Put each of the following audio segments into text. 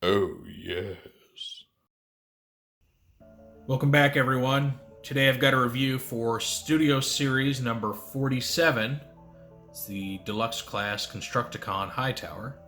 Oh, yes. Welcome back, everyone. Today I've got a review for Studio Series number 47. It's the deluxe class Constructicon Hightower.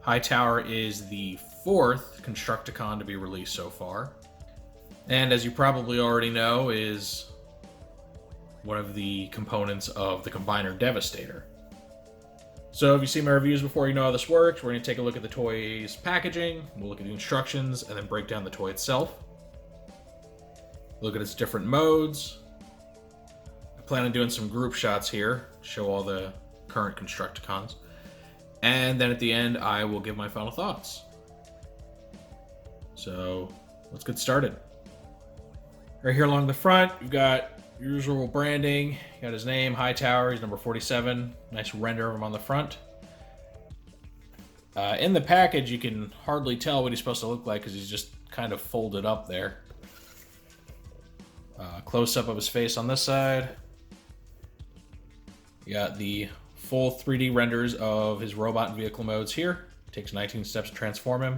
Hightower is the fourth Constructicon to be released so far. And as you probably already know, is one of the components of the Combiner Devastator. So if you've seen my reviews before, you know how this works. We're going to take a look at the toy's packaging, we'll look at the instructions, and then break down the toy itself. Look at its different modes. I plan on doing some group shots here, show all the current Constructicons. And then at the end, I will give my final thoughts. So let's get started. Right here along the front, you've got your usual branding. You got his name, Hightower, he's number 47. Nice render of him on the front. In the package, you can hardly tell what he's supposed to look like because he's just kind of folded up there. Close-up of his face on this side. You got the full 3D renders of his robot and vehicle modes here. Takes 19 steps to transform him.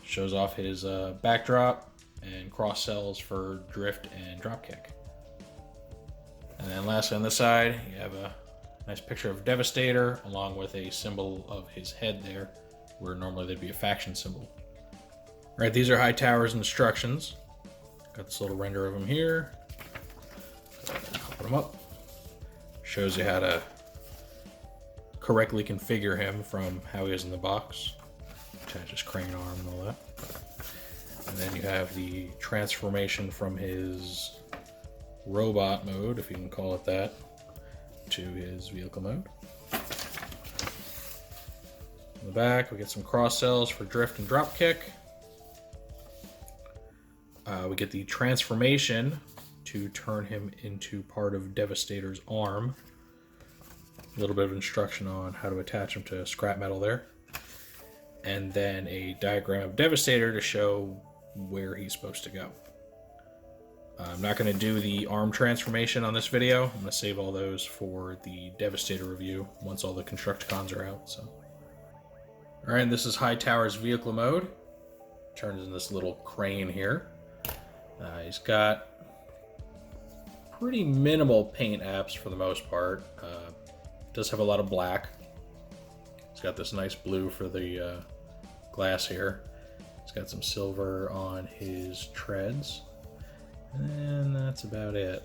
Shows off his backdrop and cross cells for drift and dropkick. And then lastly on this side, you have a nice picture of Devastator along with a symbol of his head there, where normally there'd be a faction symbol. All right, these are Hightower's instructions. Got this little render of him here. Put him up. Shows you how to correctly configure him from how he is in the box. Attach his crane arm and all that. And then you have the transformation from his robot mode, if you can call it that, to his vehicle mode. In the back, we get some cross cells for drift and drop kick. We get the transformation to turn him into part of Devastator's arm. A little bit of instruction on how to attach him to scrap metal there. And then a diagram of Devastator to show where he's supposed to go. I'm not going to do the arm transformation on this video. I'm going to save all those for the Devastator review once all the Constructicons are out. So, alright, and this is Hightower's vehicle mode. Turns in this little crane here. He's got pretty minimal paint apps for the most part. Does have a lot of black. He's got this nice blue for the glass here. He's got some silver on his treads. And that's about it.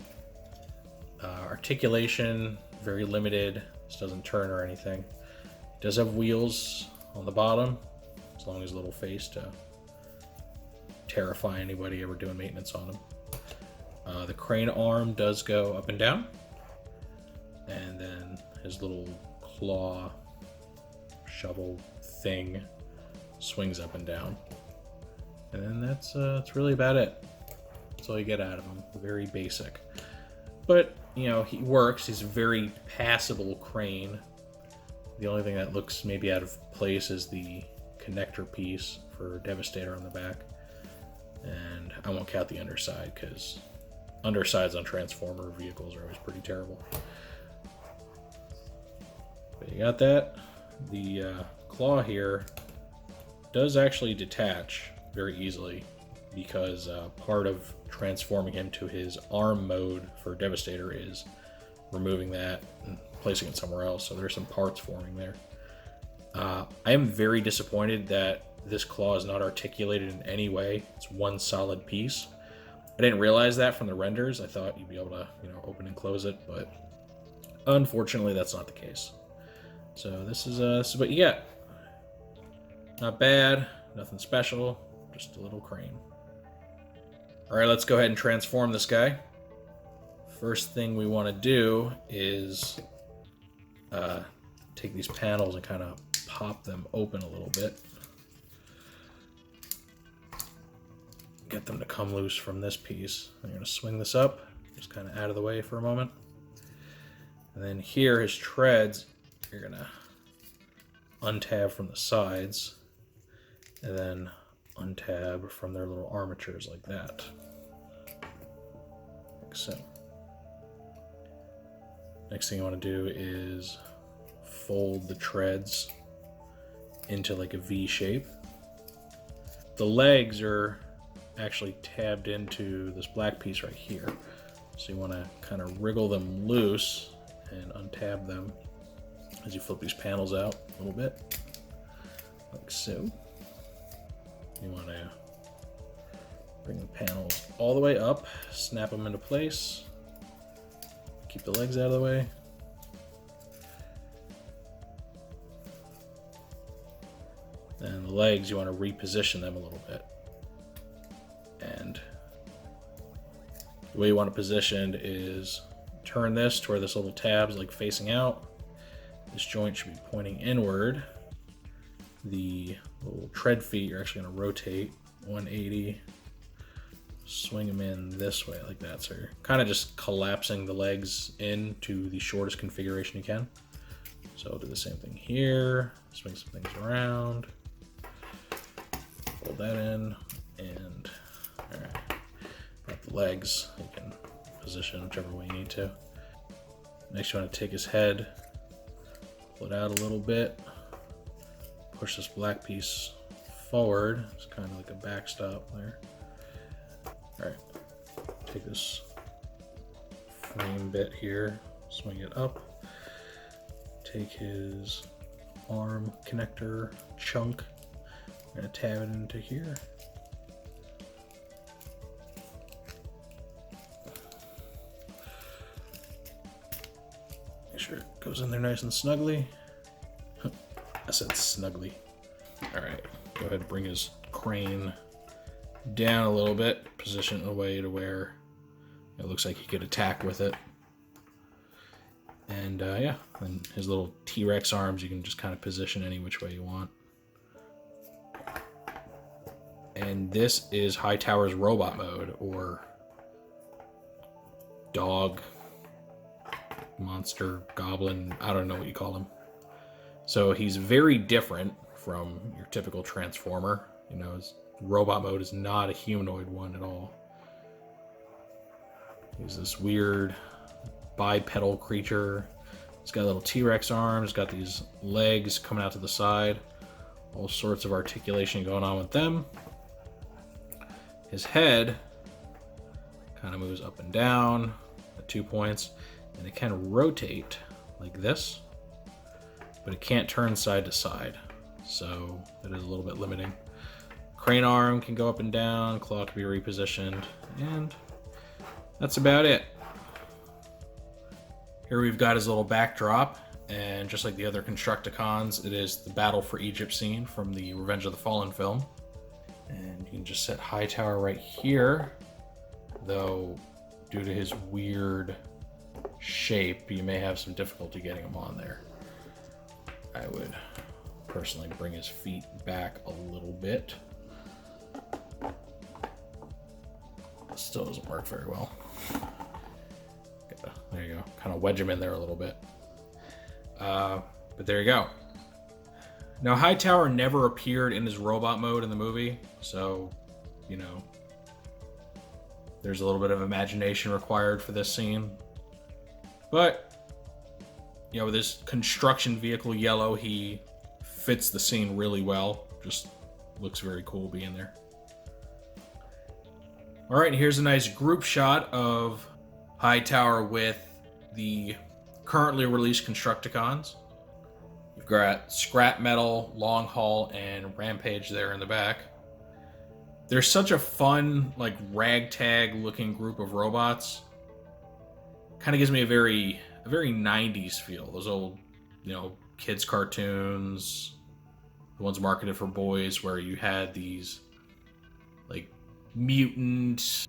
Articulation, very limited. This doesn't turn or anything. Does have wheels on the bottom, as long as a little face to terrify anybody ever doing maintenance on him. The crane arm does go up and down. And then his little claw shovel thing swings up and down. And then that's really about it. That's all you get out of him. Very basic. But, you know, he works. He's a very passable crane. The only thing that looks maybe out of place is the connector piece for Devastator on the back. And I won't count the underside, because undersides on Transformer vehicles are always pretty terrible. But you got that. The claw here does actually detach very easily, because part of transforming him to his arm mode for Devastator is removing that and placing it somewhere else, so there's some parts forming there. I am very disappointed that this claw is not articulated in any way. It's one solid piece. I didn't realize that from the renders. I thought you'd be able to, open and close it, but unfortunately that's not the case. So this is what you get. Not bad, nothing special, just a little crane. Alright, let's go ahead and transform this guy. First thing we want to do is take these panels and kind of pop them open a little bit. Get them to come loose from this piece. I'm going to swing this up, just kind of out of the way for a moment. And then here, his treads, you're going to untab from the sides, and then untab from their little armatures like that. Like so. Next thing you want to do is fold the treads into like a V shape. the legs are actually tabbed into this black piece right here. So you want to kind of wriggle them loose and untab them as you flip these panels out a little bit, like so. You want to bring the panels all the way up, snap them into place, keep the legs out of the way. And the legs, you want to reposition them a little bit. And the way you want it positioned is turn this to where this little tab's like facing out. This joint should be pointing inward. The little tread feet, you're actually going to rotate 180, swing them in this way like that. So you're kind of just collapsing the legs into the shortest configuration you can. So I'll do the same thing here, swing some things around, fold that in, and all right, got the legs. You can position whichever way you need to. Next, you want to take his head, pull it out a little bit, push this black piece forward. It's kind of like a backstop there. All right, take this frame bit here, swing it up, take his arm connector chunk, I'm gonna tab it into here. Make sure it goes in there nice and snugly. I said snugly. All right, go ahead and bring his crane down a little bit, position it in a way to where it looks like he could attack with it. And yeah, and his little T-Rex arms, you can just kind of position any which way you want. And this is Hightower's robot mode, or dog, monster, goblin, I don't know what you call him. So he's very different from your typical Transformer. You know, his robot mode is not a humanoid one at all. He's this weird bipedal creature. He's got little T-Rex arms, got these legs coming out to the side, all sorts of articulation going on with them. His head kind of moves up and down at 2 points, and it can rotate like this, but it can't turn side to side, so it is a little bit limiting. Crane arm can go up and down, claw can be repositioned, and that's about it. Here we've got his little backdrop, and just like the other Constructicons, it is the Battle for Egypt scene from the Revenge of the Fallen film. And you can just set Hightower right here, though due to his weird shape, you may have some difficulty getting him on there. I would personally bring his feet back a little bit. It still doesn't work very well. There you go. Kind of wedge him in there a little bit. But there you go. Now, Hightower never appeared in his robot mode in the movie, so, you know, there's a little bit of imagination required for this scene. But, you know, with this construction vehicle yellow, he fits the scene really well. Just looks very cool being there. All right, here's a nice group shot of Hightower with the currently released Constructicons. You've got Scrap Metal, Long Haul, and Rampage there in the back. They're such a fun, like, ragtag looking group of robots. Kind of gives me a very 90s feel. Those old, you know, kids cartoons, the ones marketed for boys, where you had these, like, mutant,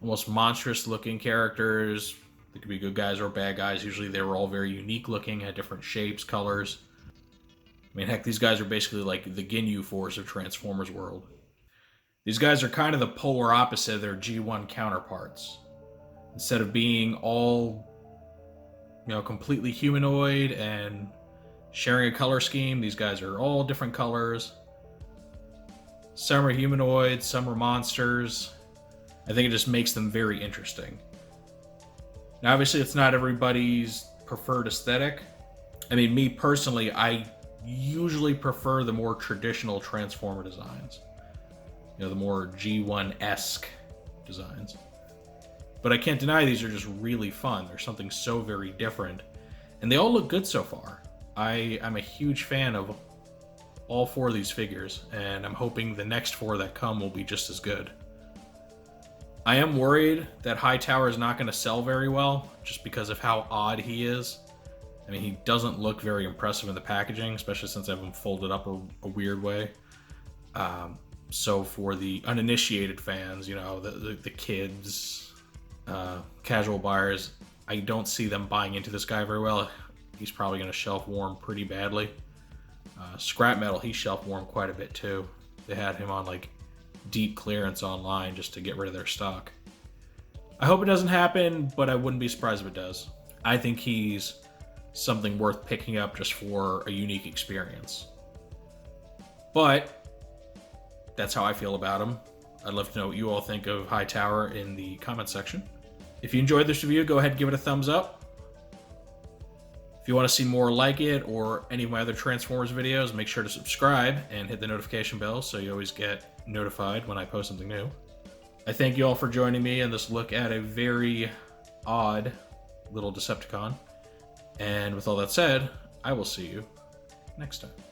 almost monstrous looking characters. They could be good guys or bad guys. Usually they were all very unique looking, had different shapes, colors. I mean, heck, these guys are basically like the Ginyu Force of Transformers world. These guys are kind of the polar opposite of their G1 counterparts. Instead of being all, you know, completely humanoid and sharing a color scheme, these guys are all different colors. Some are humanoids, some are monsters. I think it just makes them very interesting. Now, obviously, it's not everybody's preferred aesthetic. I mean, me personally, I usually prefer the more traditional Transformer designs. the more G1-esque designs. But I can't deny these are just really fun. There's something so very different. And they all look good so far. I'm a huge fan of all 4 of these figures, and I'm hoping the next 4 that come will be just as good. I am worried that Hightower is not going to sell very well, just because of how odd he is. I mean, he doesn't look very impressive in the packaging, especially since I have him folded up a weird way. So for the uninitiated fans, the kids, casual buyers, I don't see them buying into this guy very well. He's probably going to shelf warm pretty badly. Scrap Metal, he shelf warmed quite a bit too. They had him on like deep clearance online just to get rid of their stock. I hope it doesn't happen, but I wouldn't be surprised if it does. I think he's something worth picking up just for a unique experience. But that's how I feel about him. I'd love to know what you all think of Hightower in the comment section. If you enjoyed this review, go ahead and give it a thumbs up. If you want to see more like it or any of my other Transformers videos, make sure to subscribe and hit the notification bell so you always get notified when I post something new. I thank you all for joining me in this look at a very odd little Decepticon. And with all that said, I will see you next time.